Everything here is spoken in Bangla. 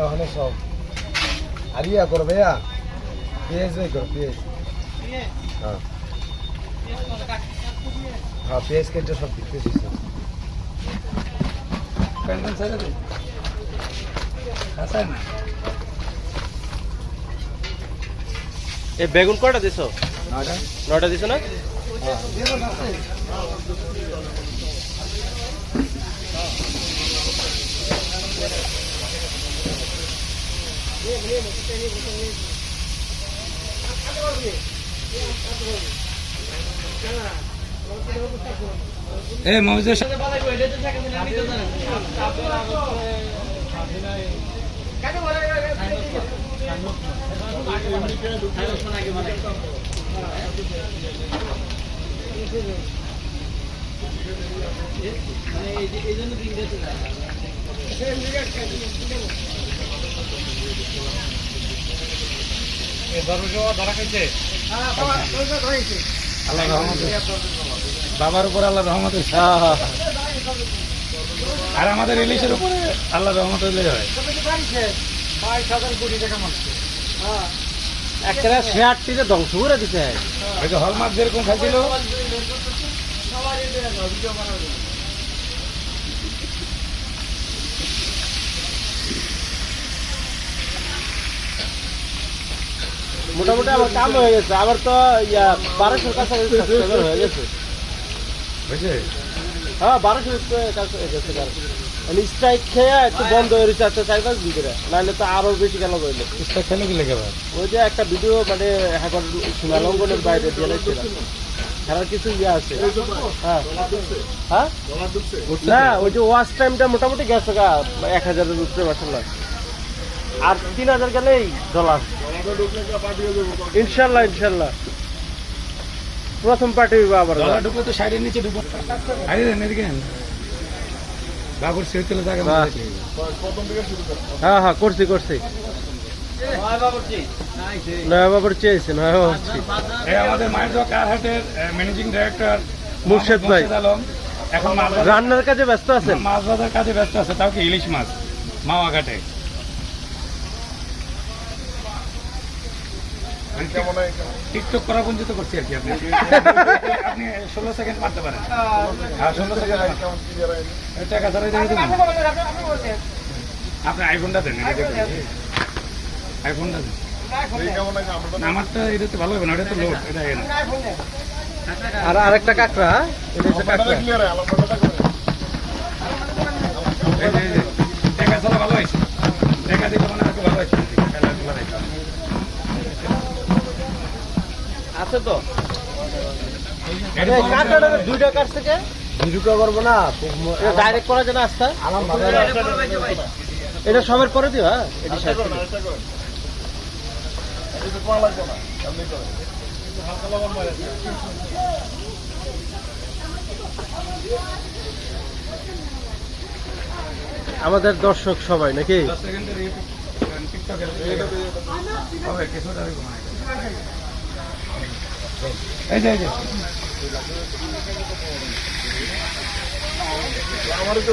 ওখানে সব আর ইয়া করো ভাইয়া পেঁয়াজ করো পেঁয়াজ হ্যাঁ হ্যাঁ পেঁয়াজ কেটে সব দিতেছি এই বেগুন কয়টা দিছো? 9টা দিছো না? বাবার উপর আল্লাহ রহমত আর আমাদের ইলিশের উপরে আল্লাহ রহমত হইলে হয়। একটা শেয়ারটিতে ধ্বংস করে দিতে হয়। ওই যে হলমার্ক যেরকম খাইছিল মোটামুটি আমার কাম হয়ে গেছে। আবার তো 1200 কাছে হয়ে গেছে। বুঝছে হ্যাঁ 1200 কাছে হয়ে গেছে। স্ট্রাইক খেয়ে একটু বন্ধ হয়ে গেছে 4-5 দিন ধরে, নাহলে তো আরো বেশি গেল বললো। স্ট্রাইক খেলে কি লেগে ভাই? ওই যে একটা ভিডিও মানে এখন সীমালঙ্ঘনের বাইরে দিয়ে খেলার কিছু ইয়ে আছে। হ্যাঁ হ্যাঁ না ওই যে ওয়াচ টাইমটা মোটামুটি গেছে গা 1000-এর উপরে মাসাল্লাহ। আর 3000 গেলেই ডলার ইনশাল্লাহ ইনশাল্লাহ প্রথম পার্টি হইব। আবার ঢুকলে তো সাইডের নিচে ঢুকবো। আরে এদিকে বাবুর সিট তুলে থাকে। হ্যাঁ হ্যাঁ করছি করছি। নয়া বাবুর চেয়েছে নয়া বাবুরছি। আমাদের মায়ের কারহাটের ম্যানেজিং ডাইরেক্টর মুর্শেদ ভাই আলম এখন রান্নার কাজে ব্যস্ত আছেন। মাছ বাজার কাজে ব্যস্ত আছে, তাও কি ইলিশ মাছ মাওয়া ঘাটে। টিকটক করা পর্যন্ত করছি আর কি। আপনি 16 সেকেন্ড মারতে পারেন। হ্যাঁ 16 সেকেন্ড টাকা ধরে দিয়ে দেবেন। আপনি আইফোনটা দেন, আইফোনটা দেন। আমারটা এটা তো ভালো হবে না, এটা তো লোড। এটা আর আরেকটা কাঁকড়া, এটা হচ্ছে কাঁকড়া। টাকা চলা ভালো হয়েছে, টাকা দিলে মানে ভালো হয়েছে। আছে তো কাঁকড়াটা 2টা কাছ থেকে 2টা করবো না, ডাইরেক্ট করা যায় না। আস্থা এটা সবের পরে দিও। হ্যাঁ এটা আমাদের দর্শক সবাই নাকি এই যে আমারও তো